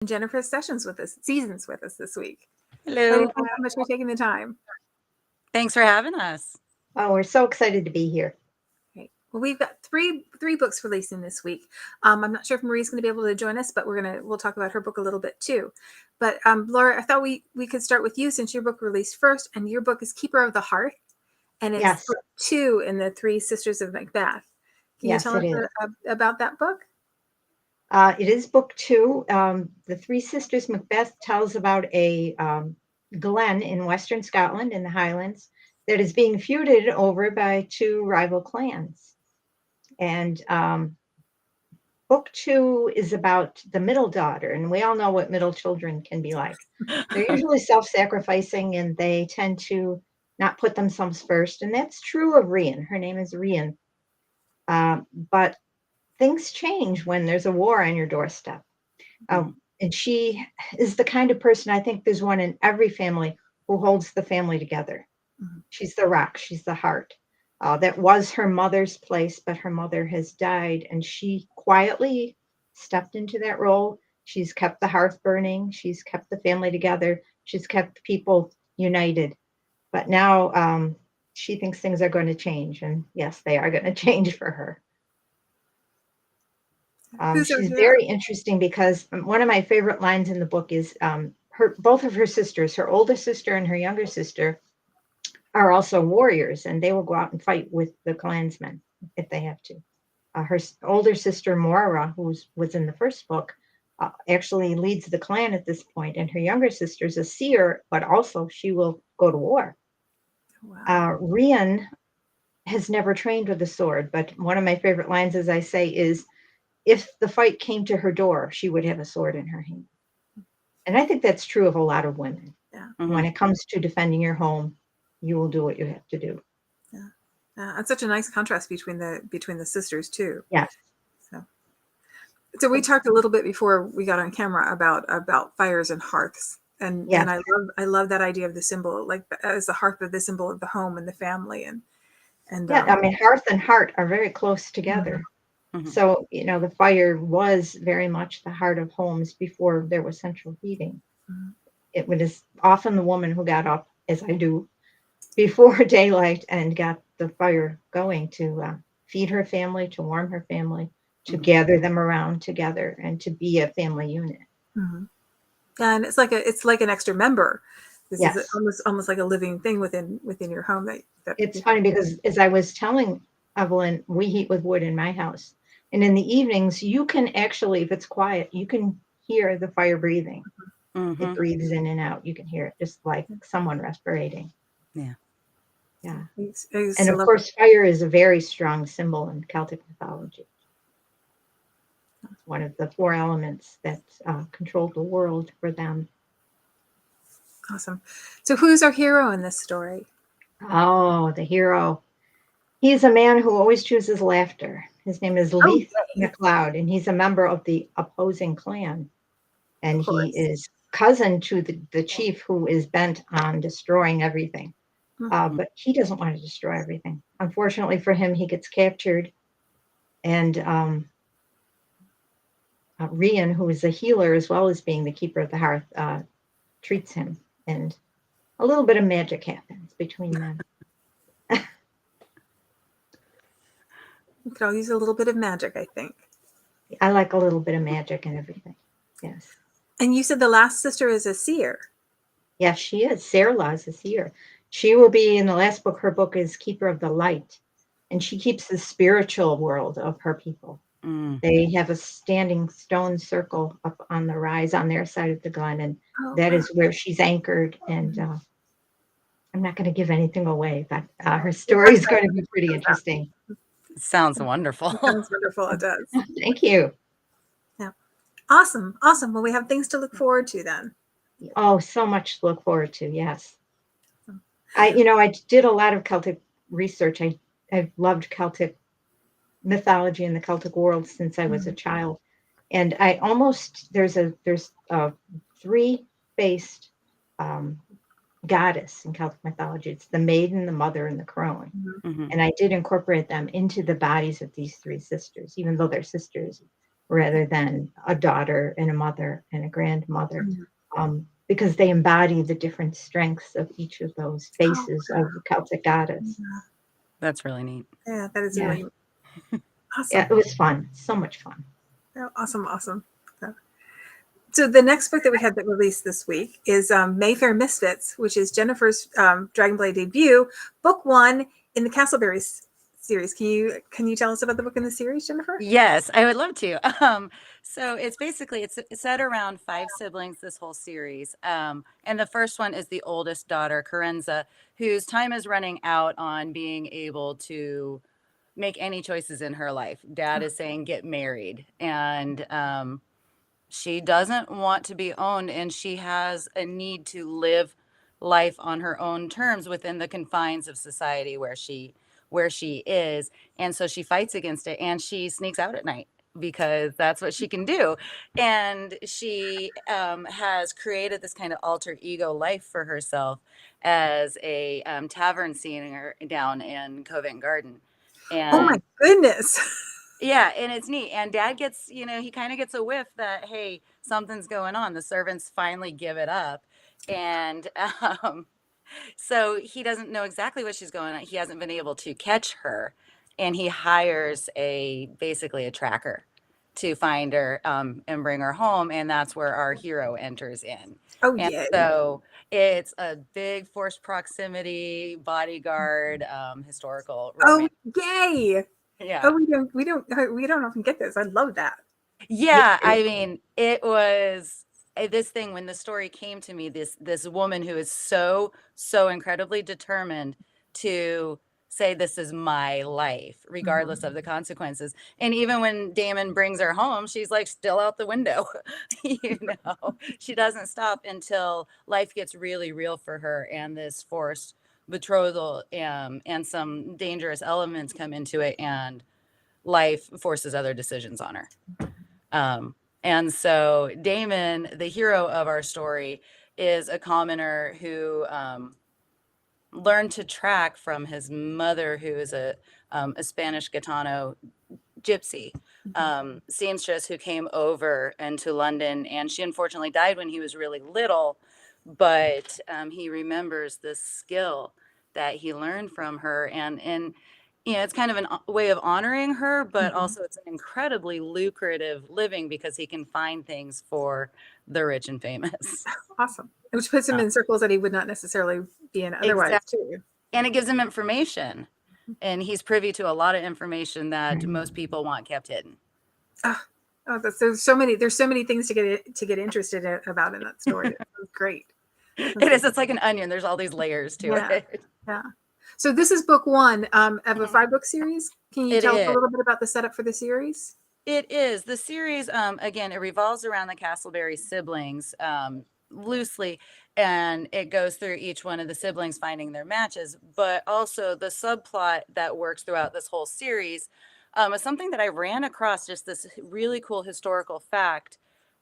Jennifer Seasons with us this week. Hello. Thanks so much for taking the time. Thanks for having us. Oh, we're so excited to be here. Great. Well, we've got three books releasing this week. I'm not sure if Marie's going to be able to join us, but we'll talk about her book a little bit too. But Laura, I thought we could start with you since your book released first, and your book is Keeper of the Hearth, and it's Yes. book 2 in the Three Sisters of Macbeth. Can Yes, you tell it us about that book? It is book 2. The Three Sisters Macbeth tells about a glen in Western Scotland in the Highlands that is being feuded over by 2 rival clans. And book 2 is about the middle daughter, and we all know what middle children can be like. They're usually self-sacrificing, and they tend to not put themselves first. And that's true of Rian. Her name is Rian. But things change when there's a war on your doorstep. And she is the kind of person, I think there's one in every family who holds the family together. Mhm. She's the rock, she's the heart. That was her mother's place, but her mother has died, and she quietly stepped into that role. She's kept the hearth burning, she's kept the family together, she's kept people united. But now she thinks things are going to change, and yes, they are going to change for her. She's very interesting because one of my favorite lines in the book is both of her sisters, her older sister and her younger sister, are also warriors, and they will go out and fight with the clansmen if they have to. Her older sister, Moira, who was in the first book, actually leads the clan at this point, and her younger sister is a seer, but also she will go to war. Wow. Rian has never trained with a sword, but one of my favorite lines, as I say, is, if the fight came to her door, she would have a sword in her hand. And I think that's true of a lot of women. Yeah. Mm-hmm. When it comes to defending your home, you will do what you have to do. Yeah. And such a nice contrast between the sisters too. Yes. So we talked a little bit before we got on camera about fires and hearths. And Yes. and I love that idea of the symbol, like as the hearth of the symbol of the home and the family and Yeah, I mean, hearth and heart are very close together. Mm-hmm. So, the fire was very much the heart of homes before there was central heating. Mm-hmm. It was often the woman who got up, as I do, before daylight and got the fire going to feed her family, to warm her family, to gather them around together, and to be a family unit. Mm-hmm. And it's like an extra member. This Yes. is almost like a living thing within your home. That It's funny because, as I was telling Evelyn, we heat with wood in my house. And in the evenings, you can actually, if it's quiet, you can hear the fire breathing. Mm-hmm. It breathes in and out. You can hear it just like someone respirating. Yeah. Yeah. And of course, fire is a very strong symbol in Celtic mythology. It's one of the 4 elements that control the world for them. Awesome. So who's our hero in this story? Oh, the hero. He's a man who always chooses laughter. His name is Leith MacLeod, and he's a member of the opposing clan. And he is cousin to the chief, who is bent on destroying everything. But he doesn't want to destroy everything. Unfortunately for him, he gets captured. And Rian, who is a healer as well as being the keeper of the hearth, treats him. And a little bit of magic happens between them. We could all use a little bit of magic, I think. I like a little bit of magic and everything. Yes. And you said the last sister is a seer. Yes, she is. Sarah is a seer. She will be in the last book. Her book is Keeper of the Light. And she keeps the spiritual world of her people. Mm. They have a standing stone circle up on the rise on their side of the glen. And that is where she's anchored. And I'm not going to give anything away, but her story is going to be pretty interesting. Sounds wonderful. It sounds wonderful. It does. Thank you. Yeah. Awesome. Well, we have things to look forward to then. Oh, so much to look forward to. Yes. I did a lot of Celtic research. I've loved Celtic mythology and the Celtic world since I was a child. And there's a 3-faced goddess in Celtic mythology. It's the maiden, the mother, and the crone. Mm-hmm. And I did incorporate them into the bodies of these 3 sisters, even though they're sisters. rather than a daughter and a mother and a grandmother, Mhm. because they embody the different strengths of each of those Oh, faces of the Celtic goddess. yeah. That's really neat. Yeah, that is Yeah. really Yeah, awesome. it was fun. So much fun. Oh, awesome, awesome. So the next book that we had that released this week is Mayfair Misfits, which is Jennifer's Dragonblade debut, book one in the Castleberry series. Can you tell us about the book in the series, Jennifer? Yes, I would love to. So it's basically it's set around five siblings, this whole series. And the first one is the oldest daughter, Carenza, whose time is running out on being able to make any choices in her life. Dad is saying get married, and she doesn't want to be owned, and she has a need to live life on her own terms within the confines of society where she is. And so she fights against it, and she sneaks out at night because that's what she can do. And she has created this kind of alter ego life for herself as a tavern singer down in Covent Garden. Oh my And goodness. yeah, and it's neat. And dad gets, he kind of gets a whiff that, hey, something's going on. The servants finally give it up. And so he doesn't know exactly what she's going on. He hasn't been able to catch her. And he hires basically a tracker to find her and bring her home. And that's where our hero enters in. Oh And yay. so it's a big forced proximity, bodyguard, historical Oh romance. yay. Yeah. Oh, we don't often get this. I love that. Yeah, I mean, it was this thing when the story came to me, this woman who is so incredibly determined to say this is my life, regardless of the consequences. And even when Damon brings her home, she's like still out the window. She doesn't stop until life gets really real for her, and this forced betrothal and some dangerous elements come into it, and life forces other decisions on her. And so Damon, the hero of our story, is a commoner who learned to track from his mother, who is a Spanish Gitano gypsy seamstress who came over into London. And she unfortunately died when he was really little, but he remembers this skill that he learned from her. And it's kind of a way of honoring her, but also it's an incredibly lucrative living because he can find things for the rich and famous. Awesome. Which puts him Uh, in circles that he would not necessarily be in otherwise, exactly. too. And it gives him information. And he's privy to a lot of information that most people want kept hidden. Oh, there's so many things to get interested about in that story. It's great. It is. It's like an onion. There's all these layers to Yeah, it. yeah. So this is book one of a 5-book series. Can you It tell us a is. little bit about the setup for the series? It is. The series, again, it revolves around the Castleberry siblings loosely, and it goes through each one of the siblings finding their matches. But also the subplot that works throughout this whole series is something that I ran across, just this really cool historical fact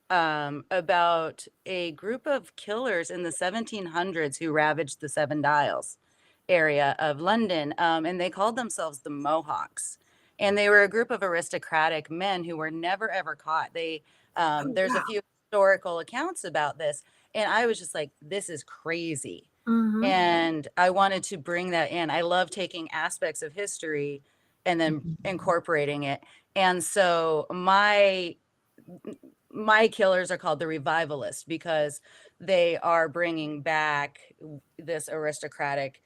about a group of killers in the 1700s who ravaged the Seven Dials area of London, and they called themselves the Mohawks. And they were a group of aristocratic men who were never ever caught. Oh, There's a wow. few historical accounts about this, and I was just like, this is crazy. Mm-hmm. And I wanted to bring that in. I love taking aspects of history and then incorporating it. And so my killers are called the revivalists because they are bringing back this aristocratic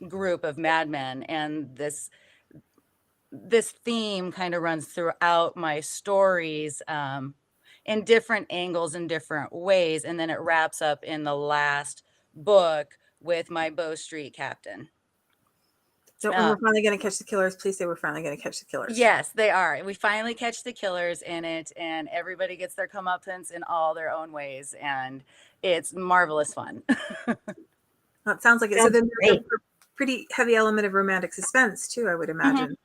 group of madmen, and this theme kind of runs throughout my stories in different angles in different ways, and then it wraps up in the last book with my Bow Street captain. So, and we're finally going to catch the killers. Please say we're finally going to catch the killers. Yes, they are. We finally catch the killers in it, and everybody gets their comeuppance in all their own ways, and it's marvelous fun. Well, it sounds like it. So Sounds then there's great. a pretty heavy element of romantic suspense too, I would imagine.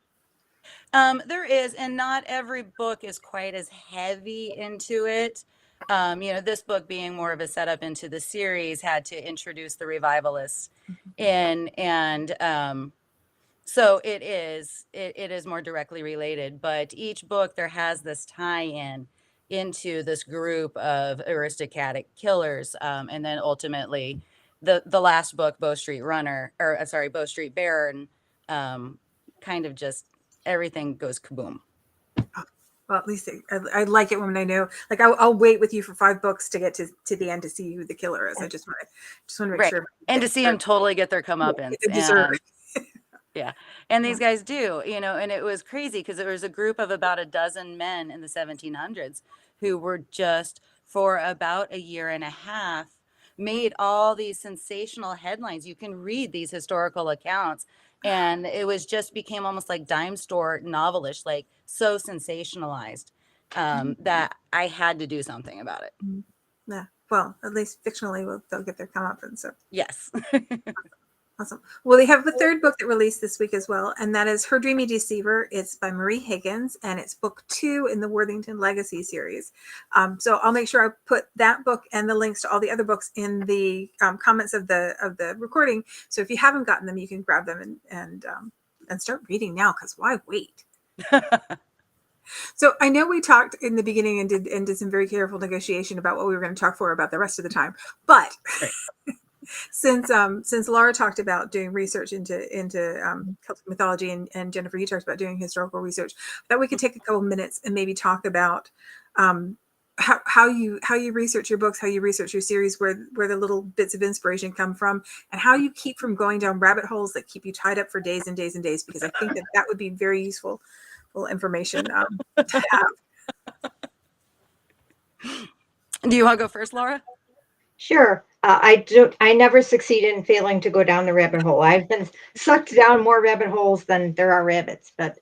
There is, and not every book is quite as heavy into it. This book being more of a setup into the series had to introduce the revivalists in, and So it is more directly related, but each book there has this tie-in into this group of aristocratic killers, and then ultimately the last book, Bow Street Runner, or sorry, Bow Street Baron, kind of just everything goes kaboom. Well, at least I like it when I know. Like I'll wait with you for 5 books to get to the end to see who the killer is. I just want to make Right. sure. And to see them totally get their comeuppance. They deserve. Yeah. And these guys do, and it was crazy because there was a group of about a dozen men in the 1700s who were just for about a year and a half made all these sensational headlines. You can read these historical accounts, and it was just became almost like dime store novelish, like so sensationalized that I had to do something about it. Yeah. Well, at least fictionally, they'll get their comeuppance. So Yes. awesome. Well, they have a 3rd book that released this week as well, and that is Her Dreamy Deceiver. It's by Marie Higgins, and it's book 2 in the Worthington Legacy series. So I'll make sure I put that book and the links to all the other books in the comments of the recording. So if you haven't gotten them, you can grab them and start reading now, because why wait? So I know we talked in the beginning and did some very careful negotiation about what we were going to talk about the rest of the time, but. Right. Since Laura talked about doing research into Celtic mythology, and Jennifer, you talked about doing historical research, that we could take a couple minutes and maybe talk about how you research your books, how you research your series, where the little bits of inspiration come from, and how you keep from going down rabbit holes that keep you tied up for days and days and days. Because I think that would be very useful information to have. Do you want to go first, Laura? Sure. I never succeed in failing to go down the rabbit hole. I've been sucked down more rabbit holes than there are rabbits. But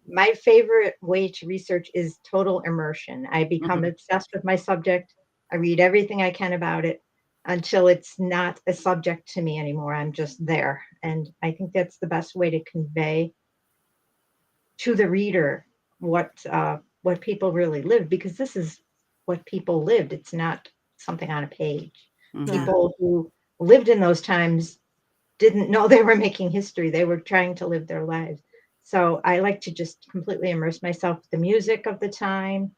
my favorite way to research is total immersion. I become obsessed with my subject. I read everything I can about it until it's not a subject to me anymore. I'm just there. And I think that's the best way to convey to the reader what people really lived, because this is what people lived. It's not something on a page. People who lived in those times didn't know they were making history. They were trying to live their lives. So I like to just completely immerse myself with the music of the time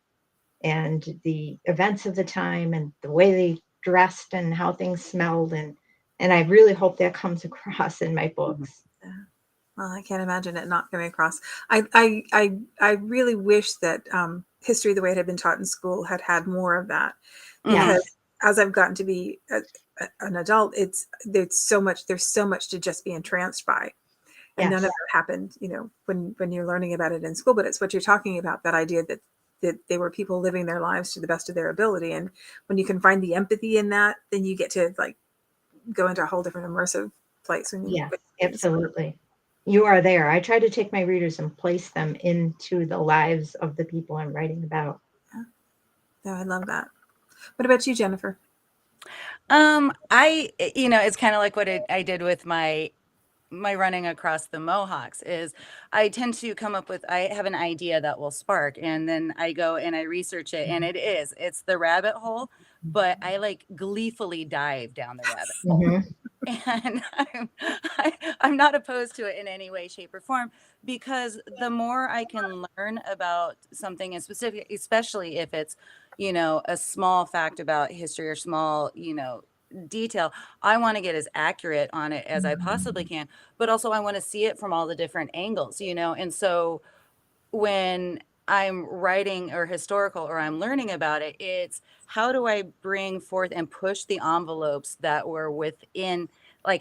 and the events of the time and the way they dressed and how things smelled. And I really hope that comes across in my books. Yeah. Well, I can't imagine it not coming across. I really wish that history, the way it had been taught in school, had more of that, because as I've gotten to be an adult, there's so much to just be entranced by, and none of that happened, when you're learning about it in school. But it's what you're talking about, that idea that they were people living their lives to the best of their ability, and when you can find the empathy in that, then you get to go into a whole different immersive place. Absolutely. You are there. I try to take my readers and place them into the lives of the people I'm writing about. Yeah, I love that. What about you, Jennifer? It's kind of like what I did with my running across the Mohawks. Is I tend to come up with, I have an idea that will spark, and then I go and I research it, and it's the rabbit hole, but I gleefully dive down the rabbit hole. And I'm not opposed to it in any way, shape, or form, because the more I can learn about something in specific, especially if it's, a small fact about history or small, detail, I want to get as accurate on it as I possibly can, but also I want to see it from all the different angles, and so when I'm writing or historical or I'm learning about it, it's how do I bring forth and push the envelopes that were within,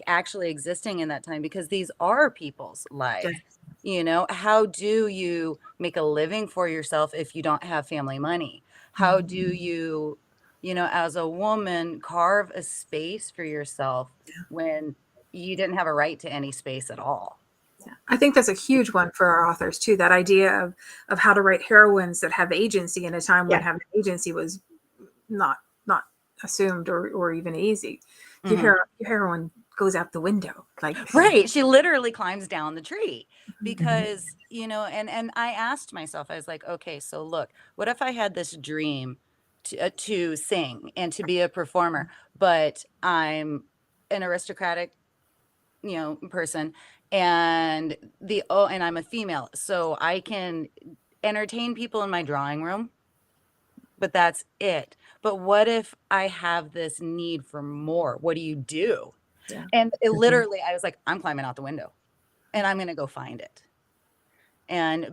actually existing in that time, because these are people's lives. How do you make a living for yourself if you don't have family money? How do you, as a woman, carve a space for yourself when you didn't have a right to any space at all? Yeah. I think that's a huge one for our authors too. That idea of how to write heroines that have agency in a time when having agency was not assumed or even easy. Your heroine goes out the window, right. She literally climbs down the tree because, and I asked myself, I was like, okay, so look, what if I had this dream to sing and to be a performer, but I'm an aristocratic person, And and I'm a female, so I can entertain people in my drawing room, but that's it. But what if I have this need for more? What do you do? Yeah. And it literally, I was like, I'm climbing out the window and I'm going to go find it.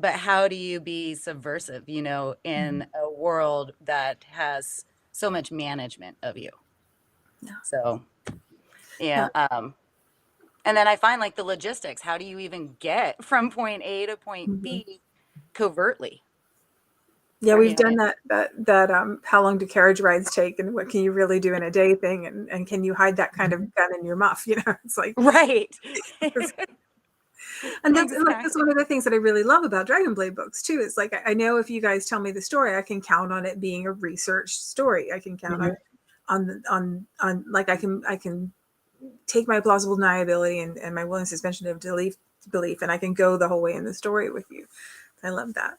But how do you be subversive, in a world that has so much management of you? Yeah. So, yeah. And then I find like the logistics. How do you even get from point A to point B covertly? Yeah, Or, we've done that how long do carriage rides take and what can you really do in a day thing, and can you hide that kind of gun in your muff? It's like right. and that's like that's Exactly. one of the things that I really love about Dragonblade books too. Is like I know if you guys tell me the story, I can count on it being a researched story. I can count on like I can take my plausible deniability and my willing suspension of belief, and I can go the whole way in the story with you. I love that.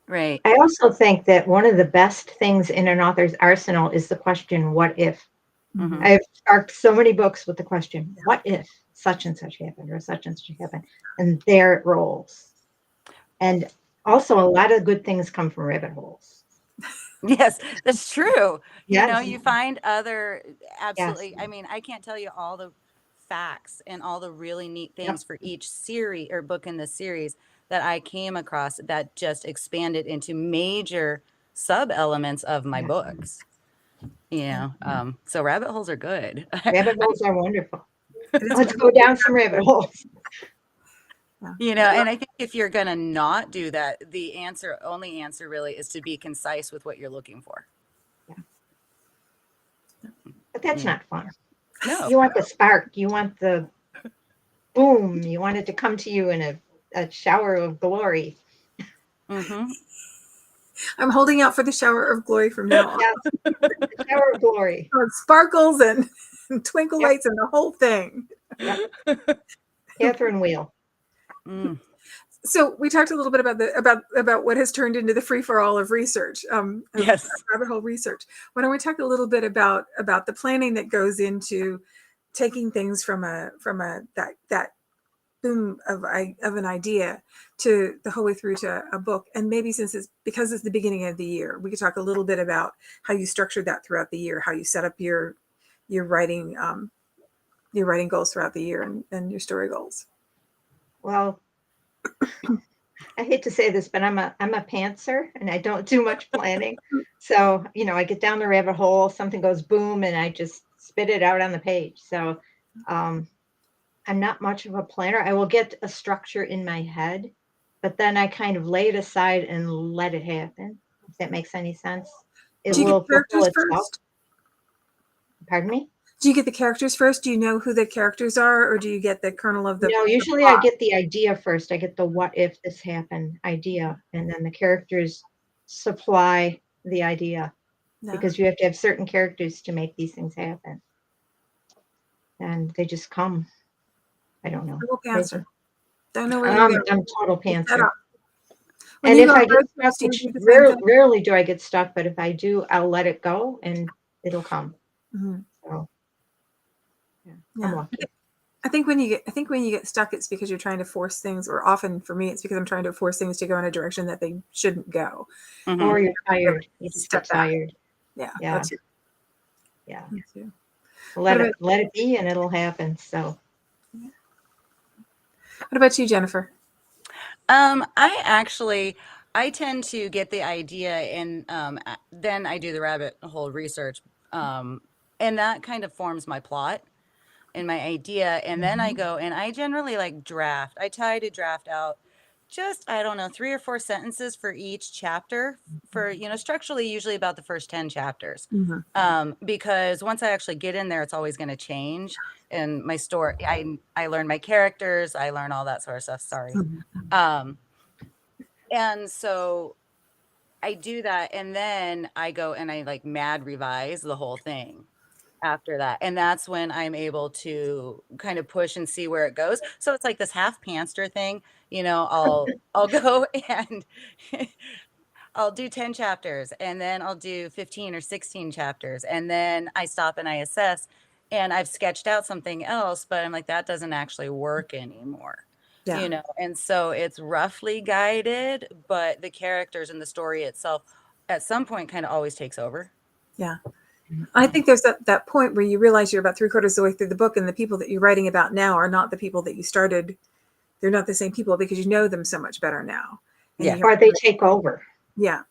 Right. I also think that one of the best things in an author's arsenal is the question, what if? Mhm. I've sparked so many books with the question, what if such and such happened or such and such happened? And there it rolls. And also a lot of good things come from rabbit holes. Yes, that's true. Yes. You find other Yes. absolutely. I mean, I can't tell you all the facts and all the really neat Yep. things for each series or book in the series that I came across that just expanded into major sub elements of my Yes. books. So rabbit holes are good. Rabbit holes are wonderful. Let's go down some rabbit holes. And I think if you're gonna not do that, the only answer really is to be concise with what you're looking for. Yeah. But that's not fun. No. You want the spark. You want the boom. You want it to come to you in a shower of glory. Mm-hmm. I'm holding out for the shower of glory from now on. Yes. The shower of glory. Sparkles and twinkle lights and the whole thing. Yep. Catherine Wheel. Mm. So we talked a little bit about what has turned into the free for all of research, Yes. rabbit hole research. Why don't we talk a little bit about the planning that goes into taking things from that boom of an idea to the whole way through to a book, and maybe because it's the beginning of the year, we could talk a little bit about how you structured that throughout the year, how you set up your writing goals throughout the year and your story goals. Well, I hate to say this, but I'm a pantser and I don't do much planning. So, I get down the rabbit hole, something goes boom, and I just spit it out on the page. So, I'm not much of a planner. I will get a structure in my head, but then I kind of lay it aside and let it happen. If that makes any sense. It Do you will get characters fulfill itself. first? Pardon me? Do you get the characters first? Do you know who the characters are, or do you get the kernel of the? No, usually I get the idea first. I get the what if this happened idea, and then the characters supply the idea. No. Because you have to have certain characters to make these things happen. And they just come. I don't know. Total pantser. Don't know where you go. I'm total pantser. When And you if go I get first, stuck, do you which do the same thing? rarely do I get stuck, but if I do, I'll let it go and it'll come. Mhm. So I'm Yeah. lucky. I think when you get stuck, it's because you're trying to force things, or often for me, it's because I'm trying to force things to go in a direction that they shouldn't go. Mhm. Or you're tired. You just get tired. Yeah. Yeah. That's it. Yeah. That's it. Let it be and it'll happen. So What about you, Jennifer? I tend to get the idea and then I do the rabbit hole research. And that kind of forms my plot and my idea. And then I go and I generally draft. I try to draft out just, I don't know, 3 or 4 sentences for each chapter for, structurally usually about the first 10 chapters. Because once I actually get in there, it's always going to change. And my story, I learn my characters, I learn all that sort of stuff. Sorry. And so I do that. And then I go and I mad revise the whole thing after that. And that's when I'm able to kind of push and see where it goes. So it's like this half pantser thing, I'll go and I'll do 10 chapters and then I'll do 15 or 16 chapters. And then I stop and I assess and I've sketched out something else, but I'm like, that doesn't actually work anymore. Yeah. you know, and so it's roughly guided, but the characters and the story itself at some point kind of always takes over. Yeah. I think there's that point where you realize you're about 3/4 of the way through the book, and the people that you're writing about now are not the people that you started. They're not the same people because you know them so much better now. And Yeah. you have Or to they really- take over. yeah.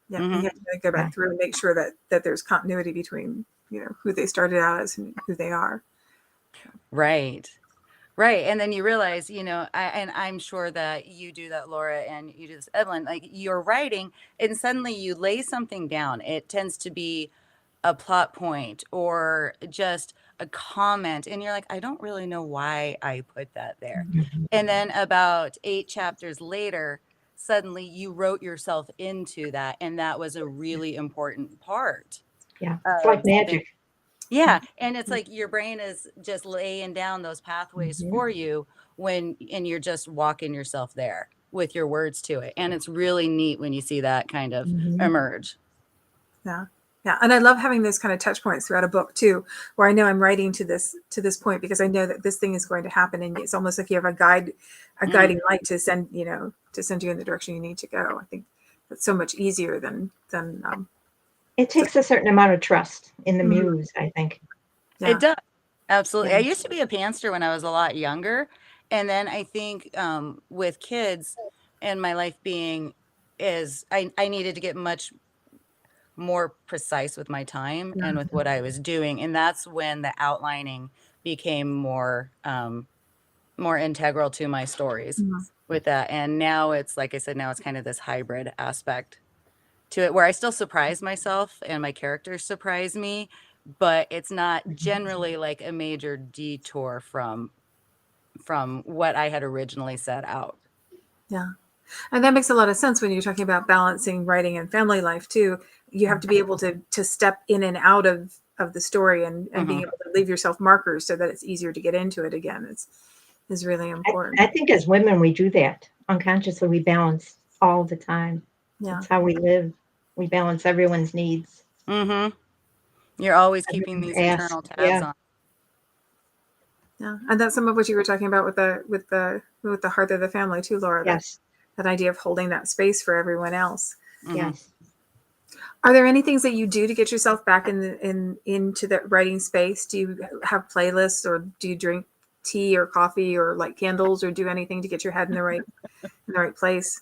Yeah. Mhm. You have to really go back Yeah. through and make sure that there's continuity between, who they started out as and who they are. Right. Right. And then you realize, and I'm sure that you do that, Laura, and you do this, Evelyn, like you're writing and suddenly you lay something down. It tends to be a plot point or just a comment. And you're like, I don't really know why I put that there. And then about 8 chapters later, suddenly you wrote yourself into that. And that was a really important part Yeah. It's of like something. magic. Yeah, and it's like your brain is just laying down those pathways Mhm. for you and you're just walking yourself there with your words to it. And it's really neat when you see that kind of Mhm. emerge. Yeah. Yeah. And I love having those kind of touch points throughout a book too, where I know I'm writing to this point because I know that this thing is going to happen. And it's almost like you have a guiding light to send you in the direction you need to go. I think that's so much easier than It takes a certain amount of trust in the Mhm. muse, I think. yeah. It does. Absolutely. Yeah. I used to be a pantser when I was a lot younger. And then I think with kids and my life being is I needed to get much more precise with my time Yeah. and with what I was doing. And that's when the outlining became more integral to my stories Mhm. with that. And now it's, like I said, now it's kind of this hybrid aspect to it where I still surprise myself and my characters surprise me, but it's not generally like a major detour from what I had originally set out. Yeah. And that makes a lot of sense when you're talking about balancing writing and family life too. You have to be able to step in and out of the story and being able to leave yourself markers so that it's easier to get into it again. Is really important. I think as women, we do that unconsciously. We balance all the time. Yeah. That's how we live. We balance everyone's needs. Mm-hmm. You're always keeping these Everyone's internal asked. tabs Yeah. on. Yeah. And that's some of what you were talking about with the heart of the family too, Laura. Yes. That idea of holding that space for everyone else. Mhm. Yes. Are there any things that you do to get yourself back into the writing space? Do you have playlists, or do you drink tea or coffee or light candles, or do anything to get your head in the right place?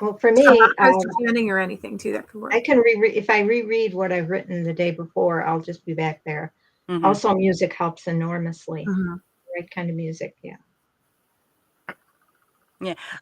Well, for me, Planning or anything too that could work. I can reread if I reread what I've written the day before. I'll just be back there. Mhm. Also, music helps enormously. Mhm. Right kind of music. Yeah.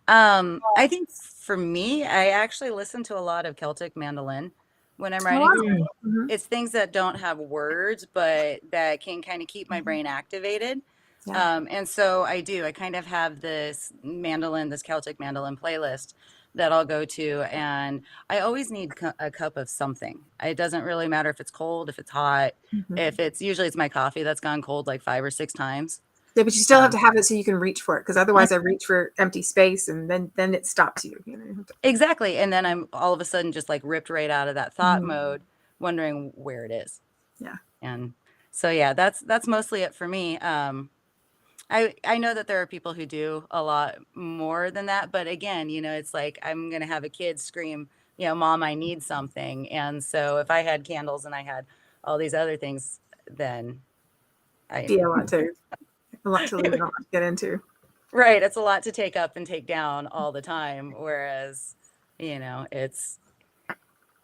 I think for me, I actually listen to a lot of Celtic mandolin when I'm writing. wow. Mhm. It's things that don't have words, but that can kind of keep my brain activated. Yeah. And so I do. I kind of have this Celtic mandolin playlist that I'll go to, and I always need a cup of something. It doesn't really matter if it's cold, if it's hot, Mhm. if it's usually it's my coffee that's gone cold like 5 or 6 times. Yeah, but you still have to have it so you can reach for it, because otherwise I reach for empty space and then it stops you. Exactly. And then I'm all of a sudden just like ripped right out of that thought Mhm. mode, wondering where it is. Yeah. And so yeah, that's mostly it for me. I know that there are people who do a lot more than that, but again, it's like I'm gonna have a kid scream, Mom, I need something. And so if I had candles and I had all these other things, then Be a lot to leave, a lot to get into. right, it's a lot to take up and take down all the time. Whereas, it's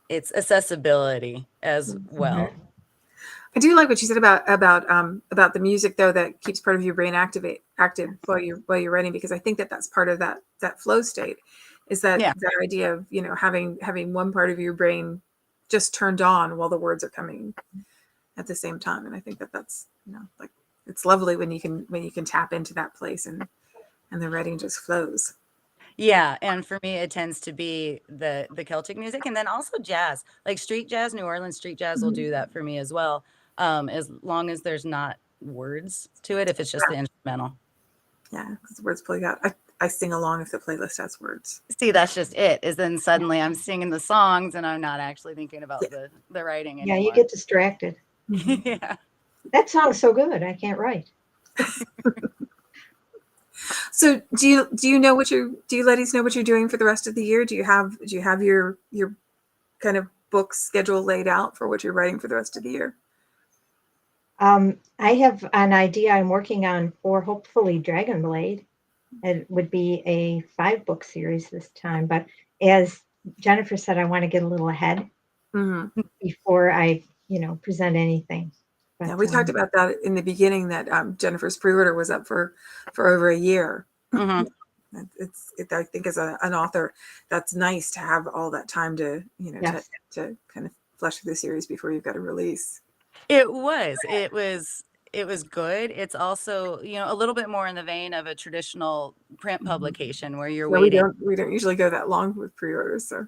accessibility as well. I do like what you said about the music though, that keeps part of your brain active while you're writing, because I think that's part of that flow state, is that Yeah. that idea of having one part of your brain just turned on while the words are coming at the same time. And I think that's like, it's lovely when you can tap into that place and the writing just flows. Yeah, and for me, it tends to be the Celtic music, and then also jazz, like street jazz. New Orleans street jazz will do that for me as well, as long as there's not words to it. If it's just the instrumental. Yeah, because the words play out. I sing along if the playlist has words. See, that's just it. Is then suddenly I'm singing the songs and I'm not actually thinking about the writing Yeah, anymore. you get distracted. Yeah. That song's so good. I can't write. So do you know do you ladies know what you're doing for the rest of the year? Do you have your kind of book schedule laid out for what you're writing for the rest of the year? I have an idea I'm working on for hopefully Dragonblade. It would be a 5-book series this time, but as Jennifer said, I want to get a little ahead Mm-hmm. before I, present anything. But, Yeah, we talked about that in the beginning, that Jennifer's pre-order was up for over a year. Mhm. I think as an author, that's nice to have all that time to, Yes. to kind of flesh through the series before you've got a release. It was good. It's also, a little bit more in the vein of a traditional print publication where you're Yeah, waiting. we don't usually go that long with pre-orders, so.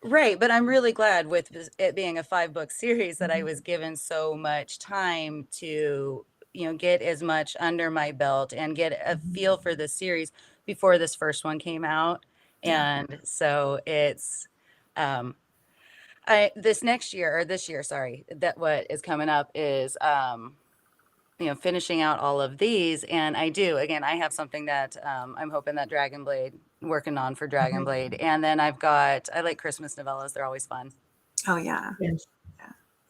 Right, but I'm really glad with it being a 5-book series that I was given so much time to, get as much under my belt and get a feel for the series before this first one came out. Yeah. And so it's this year, sorry, that what is coming up is finishing out all of these. And I have something that I'm hoping that working on for Dragonblade. And then I like Christmas novellas. They're always fun. Oh yeah. Yes.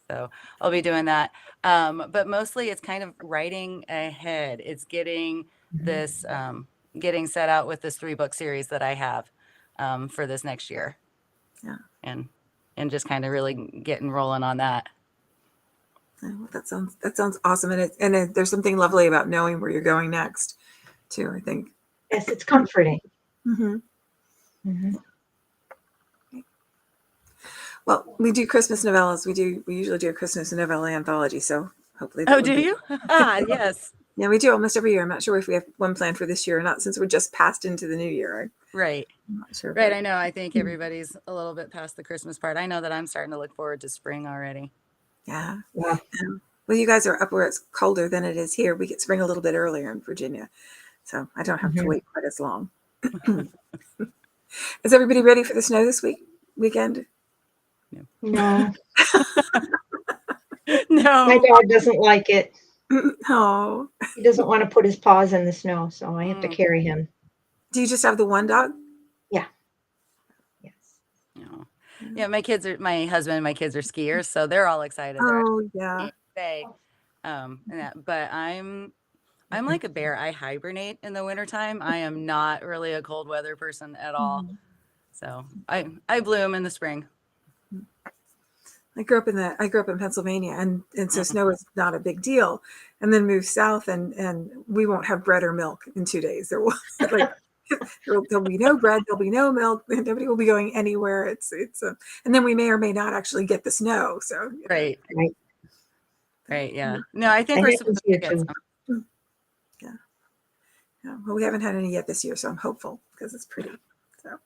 So I'll be doing that. But mostly it's kind of writing ahead. It's getting this, getting set out with this 3-book series that I have for this next year. Yeah. And just kind of really getting rolling on that. Oh, that sounds awesome, and there's something lovely about knowing where you're going next, too. I think. Yes, it's comforting. Mm-hmm. Mhm. Well, we do Christmas novellas. We usually do a Christmas novella anthology. So hopefully. Oh, do you? Yes. Yeah, we do almost every year. I'm not sure if we have one planned for this year or not, since we're just passed into the new year. Right. I'm not sure. Right. I know. I think everybody's a little bit past the Christmas part. I know that I'm starting to look forward to spring already. Yeah. Yeah. Well, you guys are up where it's colder than it is here. We get spring a little bit earlier in Virginia, so I don't have to wait quite as long. Is everybody ready for the snow this weekend? No. No. My dog doesn't like it. Oh. He doesn't want to put his paws in the snow, so I have to carry him. Do you just have the one dog? Yeah. Yes. No. Yeah, my husband and my kids are skiers, so they're all excited. Oh yeah. But I'm like a bear. I hibernate in the wintertime. I am not really a cold weather person at all. So I bloom in the spring. I grew up in Pennsylvania, and so snow is not a big deal. And then moved south, and we won't have bread or milk in 2 days. There'll be no bread, there'll be no milk, nobody will be going anywhere. And then we may or may not actually get the snow. So Right. Yeah. No, I think I we're think supposed it's to get here, some. Yeah. Well, we haven't had any yet this year, so I'm hopeful because it's pretty. So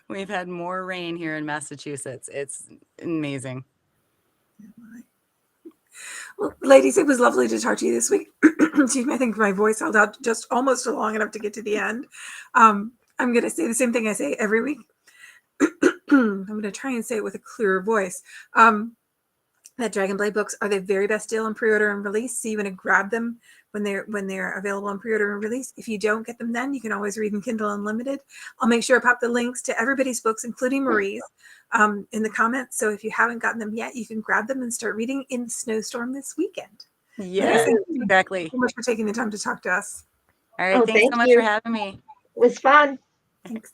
We've had more rain here in Massachusetts. It's amazing. well, ladies, it was lovely to talk to you this week. Excuse me, I think my voice held out just almost long enough to get to the end. I'm going to say the same thing I say every week. I'm going to try and say it with a clearer voice. That Dragonblade books are the very best deal on pre-order and release. So you want to grab them when they're available on pre-order and release. If you don't get them then, you can always read them Kindle Unlimited. I'll make sure I pop the links to everybody's books, including Marie's, in the comments. So if you haven't gotten them yet, you can grab them and start reading in the snowstorm this weekend. Yes, exactly. Thank you so much for taking the time to talk to us. All right. Thanks thank so much you. for having me. It was fun. Thanks.